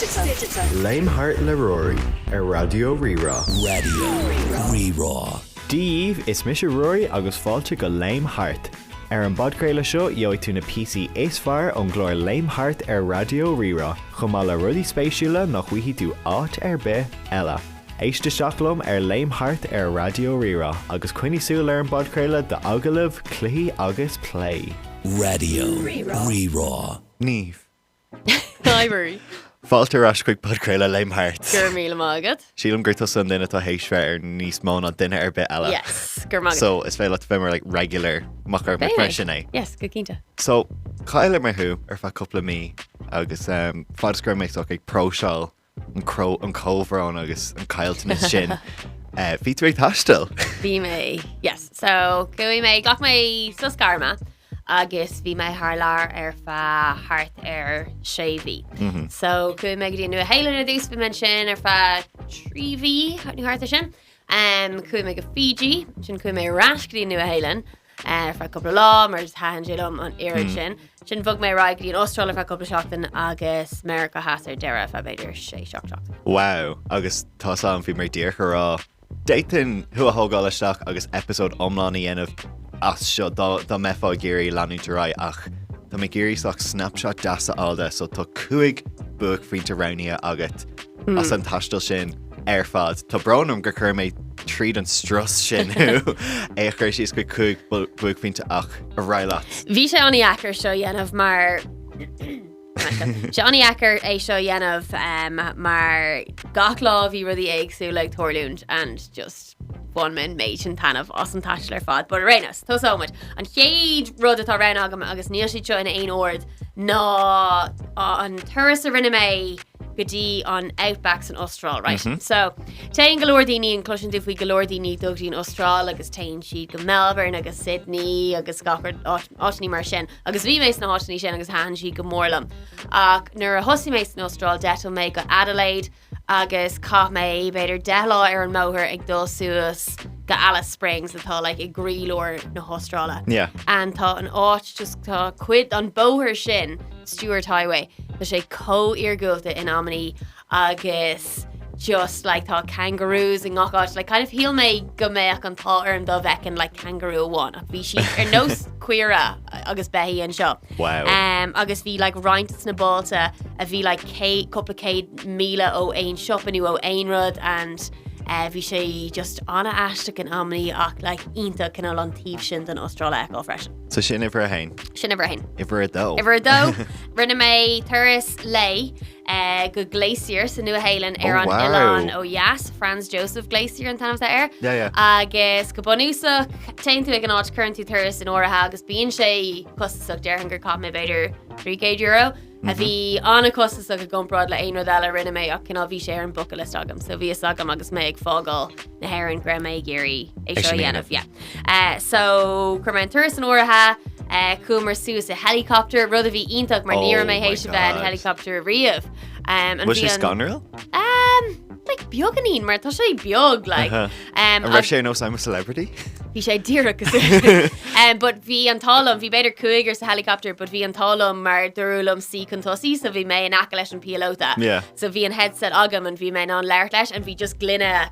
Léim Thart le Rory Radio Rírá. Radio Rírá. Díomh is mis Rory agus fáilte go Léim Thart. An bodgréile seo dheoidh tú na PC éasfar an glóir Léim Thart Radio Rírá. Chomá le rudí spéisiúla nach bhuithí tú áit be eile. Éiste seachlum Léim Thart Radio Rírá agus cuine súil an bodgréile de agalah cluichí agus play. Radio Rírá. Niamh. Ivory. Fáilte ras chuig bodgréile Léim Thart. Gur míle mágad. Sílam gurta san duine tá héisfear níos móna duine be eile. Yes, gur mágad. So is féile bimar like regular machar me freisin é. Yes, go cínta. So chaile mar thu fa coupla mí agus fádsgur méid ag próseáil an cóhrán agus an cailtain sin. Bhí tú ag Taisteal? Bhí mé, yes. So go mé gach mé suscarma. Agus bhí mé thar fa thart séhí. So go mé go Nua Shéalann a dús bhí sin fa tríhí nu harta sin. Go mé go Fiji, sin go mé ras go Nua Shéalann fa cúpla lá mar thainsilm an irid sin. Sin bhog mé ra go Astráil fa cúpla seachtain agus Meiriceá Theas deire fa beidir 6 seachtain. Wow, agus tá an bhí mar díocha rá. Déitin thu a thógáil isteach agus episód omláí dhéanamh as seo dá mefa géirí leanú rá ach tá mé géirí ach snapshot deasa alda so tá cuaigh buaicphointe rania agat as an Taisteal sin fad. Tá bránam gur chur méid tríd an stras sin é chuir síos go cuaigh buaicphointe ach a ráileat. Bhí sé aní eacair seo dhéanamh mar Johnny Acker é seo dhéanamh mar gach lá bhí rudí éagsú le Torlúnt and just one min méid an tanmh as an Taisteal fad, but rénas, tá so much. An chéad rud atá ran agam agus níl si seo ina aon ord ná an turas a rinne mé gotí an outbacks in Astráil, right? So, tein galore daoine an cloisian dúfaí galore daoine dúgtí in Astráil agus tein siad go Melbourne agus Sydney agus gachar áitní mar sin. Agus bhí mééis na áitní sin agus háan siad go mórlam. Ach nuair a thosaí mééis in Astráil detal mé go Adelaide agus cá mé beidir 10 lá ar an móthir ag dul suas go Alice Springs atá like ag grílóir na Astráile. Yeah. And tá an áit just tá cuid an bóthir sin Stuart Highway. Tá sé co-iargulta in Amity agus just like tá kangaroos and gachát like kind of heal me go meach an tá an do vecin like kangaroo one. Bhí si nos cuiire agus behí an seo. Wow. Agus bhí like reintas na balta a bhí like couple míle ó ein shoppanú ó ein rud and bhí sé just anna aisteach an Amity ach like ínta cinál an tíobh sin den Astráil eá freisin. So sin ifir a hain? Sin ifir a hain. Ifir a dó? Ifir a dó. Rinne mé turas lei go Glacier sa Nua Shéalann an Ilan ó Yas, Franz Joseph Glacier an tanamh air. Yeah. Agus go bonúsach tein tú ag an áit currentú turas in áirithe agus bíonn sé costasach dearhan gur cap mé beidir €3,000. A bhí anna costasach a gomrád le aon rud eile rinne mé ach cinál bhí sé ar an bucket list agam. So bhí agam agus mé ag fágáil na hairann gra mé géirí é seo dhéanamh. So chur mé turas an áirithe cúmar suas a helicopter rud a bhí ionach mar níor mé hééis bheith an helicopter a riamh. Was she scanneril? Like beaganín mar tá sé beag like. And raibh sé nó I'm a celebrity? Bhí sé díreach but bhí an talam, bhí beidir cuaigh sa helicopter, but bhí an talam mar dúlam sí contosí, so bhí mé an aca leis an pilota. Yeah. So bhí an headset agam and bhí mé an leirt leis and bhí just glynne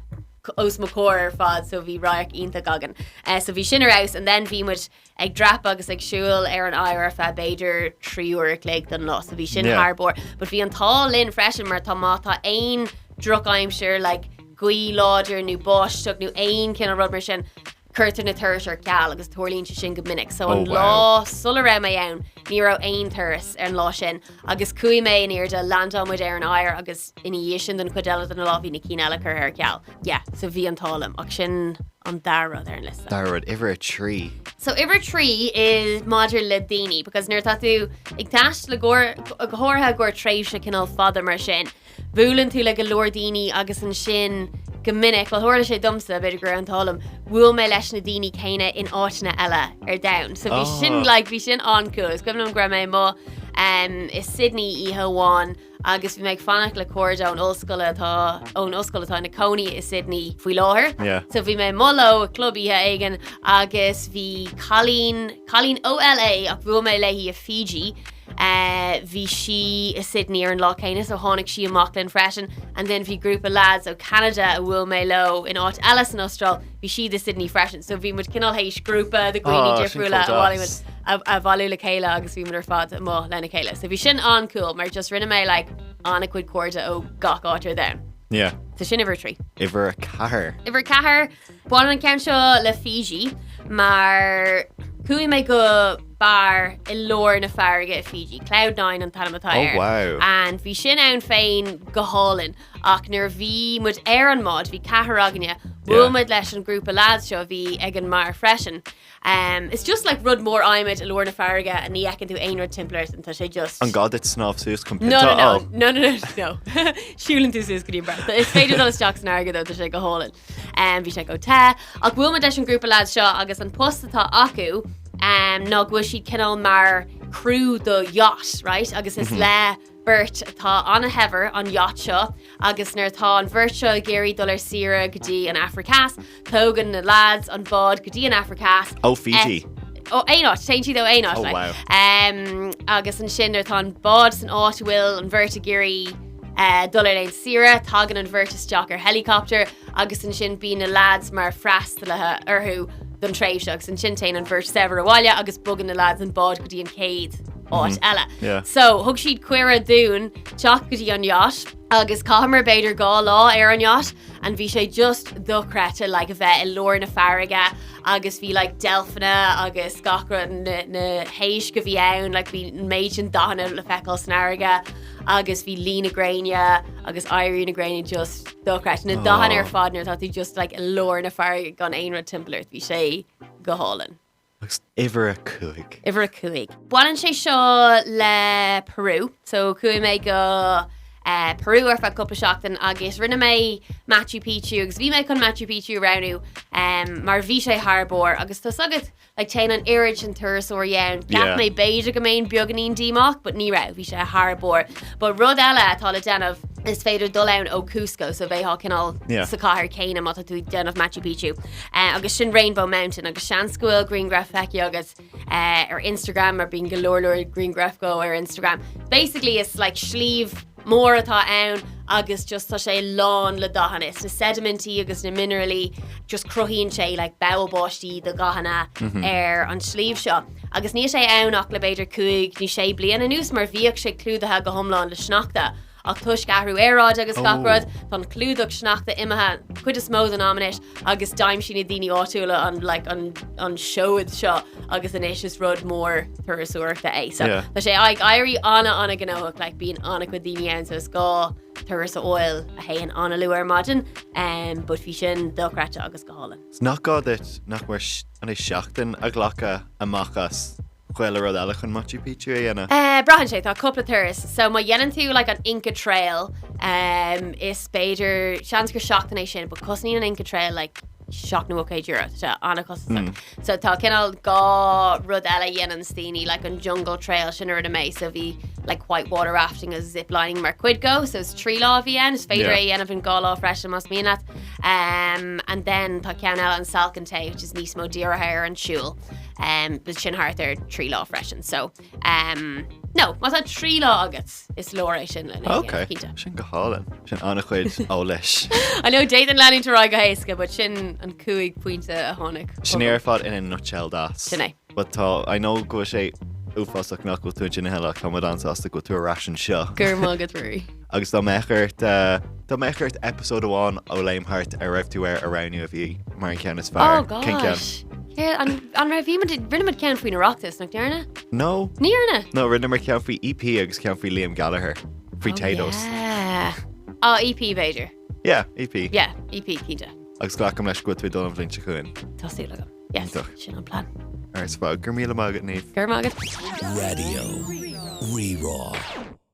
os mo cóir fad, so bhí raic ionta gagan. So bhí sin house and then bhí muid ag drap agus ag siúil ar an áir fa beidir 3 uair cléig den lá, so bhí sin harbór. But bhí an tá linn freisin mar tá mátá ein druk aimsir like gui láidir nó báisteach nó ein cinna rud mar sin curtain na turas ar gal agus tuirlíonn sin go minic. So an lá sulla ra mé ann ní ra ein turas ar an lá sin agus cui mé níor de landamid ar an áir agus iní sin den chuideile an lá bhí na cíine eile chur ar gal. Yeah, so bhí an tálam ach sin an darad ar an list. Darad, ifir a tree. So ifir tree is maidir le daoine because nuair tá tú ag teist le gcóirtha gur tréimh se cinál fada mar sin. Bhualann tú le go leor daoine agus an sin go minic, well thuirla sé dumsa beidir gur an tálam, bhuail mé leis na daoine céine in áiteanna eile ar down. So bhí sin bhí sin ancúis, gomnam gra mé má is Sydney ihe bháin agus bhí méid fannach le cuairde ón oscail atá na Coney is Sydney faoi láthair. Yeah. So bhí mé mollo a clubíthe aigen agus bhí Colleen OLA ach bhuail mé leihí a Fiji Bhí si i Sydney ar an lá céine, so tháinig si amach len freisin, and then bhí grúpa lads ó Canada a bhfuil mé lo in áit Ellis in Astráil, bhí si de Sydney freisin, so bhí mud cinál hééis grúpa de Gwine Difriúla a bhú le chéile agus bhí mar fad mó lena chéile. So bhí sin an cool, mar just rinne mé like anna cuid cuairte ó gach áitir down. Yeah. So sin iver trí. Iver cahar. Iver cahar, buan an cean seo le Fiji, mar chuaigh mé go bar I lór na farige i Fiji, Cloud9 an Tanamatáir. Oh, wow. And bhí sin ann féin go hálinn, ach nuair bhí mud an mod, bhí cahar aganine, bhfuilmid leis an grúpa lads seo bhí ag an mar freisin. It's just like rud mór aimid I lór na farige a ní ecinn tú aonrad timplairt and tá sé just... An gad it snáb sús compita. No. Siúlann tú sús go dtí brat. Is féidir dul isteach san airgad tá sé go hálinn. Bhí sé go te. Ach bhfuilmid leis an grúpa lads seo agus an post atá acu, ná bhfuil siad cinál mar crew do yacht, right? Agus is le Bert atá anna hever an yacht seo, agus nuair atá an virtual géirí dul ar sira gotí an Africas, tógan na lads an bod gotí an Africas. Oh, Fiji. Éonát, sé siad ó éonát. Oh, wow. Agus an sin nuair atá an bod san áhfuil an virtual géirí dul ar lein sira, tágan an virtusteach ar helicopter, agus an sin bí na lads mar freastalathe arthú don tréimh seach san sin tain an bhirt sever a bhaile agus bugan na lads an bod gotí an céad áit eile. Yeah. So thug siad cuiire dún teach gotí an yacht agus cahamar beidir gá lá ar an yacht and bhí sé just dochrete like a bheith I lór na farige agus bhí like delfina agus gachra na héis go bhí ann like bhí méid an dana le feicáil san airige agus bhí lí na graine agus airí na graine just dochrete na dahan ar fadnar tá tú just like I lór na farige gan aonrad timplairt bhí sé go hálinn. Iver a cuaigh. Iver a cuaigh. Bhain sé seo le Peru, so chuaigh mé go Peru ar fa cúpla seachtain agus rinne mé Machu Picchu agus bhí mé chun Machu Picchu ranú mar bhí sé tharbór agus tá sagad like tein an irid an tuasóir dhéann ceap mé beidir go mbeidh beaganín díach, but ní raibh bhí sé tharbór. But rud eile atá le déanamh is féidir dul ann ó Cusco, so bheith cinál sa chathair céine mata tú déanamh Machu Picchu. Agus sin Rainbow Mountain agus seanscoil Green Graph feici agus ar Instagram ar bíon golóir Green Graph go ar Instagram. Basically it's like slíomh mór atá ann agus just tá sé lán le dahanis na sedimentí agus na mineralí just cruthíonn sé like bowbáistí do gahanna ar an slíomh seo. Agus ní sé annach le beidir cuaigh ní sé bliana nús mar bhíoh sé clúdathe go thomláin le sneachta. Ach tuis gahrú éráid agus gachrad tan clúdach sneachta imethe chuid is mód an amnis agus daim sin na daoine áitiúla an like an showid seo agus inis is rud mór tuasúirta é. So tá sé ag airí anna gnóach like bíon anna go daoine ann so is gá tuas oil a héan anna luar maidin but bhí sin dochrate agus go hálan. It's not gá that nach mar an é seachtain a ghlacha amachas chuile rud eile chun Machu Picchu ana. Brahan sé tá cúpla turas, so má dhéanann tú like an Inca Trail is beidir seans gur seachtain é sin, but cosnín an Inca Trail like seach nó okay dúra tá anna cosach. So tá cinál gá rud eile dhéanann stíní like an Jungle Trail sin ar a mé, so bhí like whitewater rafting as ziplining mar cuid go, so it's trí lá bhí an, is féidir é dhéanamh an gá lá freisin mas míonat. And then tá cean eile an Salcantay, which is níos mó díorathe ar an siúl. But sin hart ar trí lá freisin. So no, mas a trí lá agat is lóir sin le. Okay. Sin go hálan. Sin anna chuid ó leis. I know Dayton learning to ride go héasca, but sin an cuaigh a tháinig. Sin ar fad in a nutshell das. Sinné. But tá I know go sé uafásach nach go tú sin heile chumad ansásta go tú a ration seo. Gur mágad ruí. Agus dá meichirt episode 1 ó Léim Thart a raibh tú ar around a bhí mar cean is fear. Oh gosh. Yeah, an raibh rinne cean faoin Oireachtas nach dearna? No. Níarna? No, rinne mar cean faoi EP agus cean faoi Liam Gallagher. Faoi Taisteal. Yeah. EP beidir. Yeah, EP. Yeah, EP cínta. Agus ghlacham leis go tú dul an bhainte chuin. Tású le go. Yes, sin an plan. Ar spá, gur míle mágad Niamh. Gur mágad. Radio Rerá.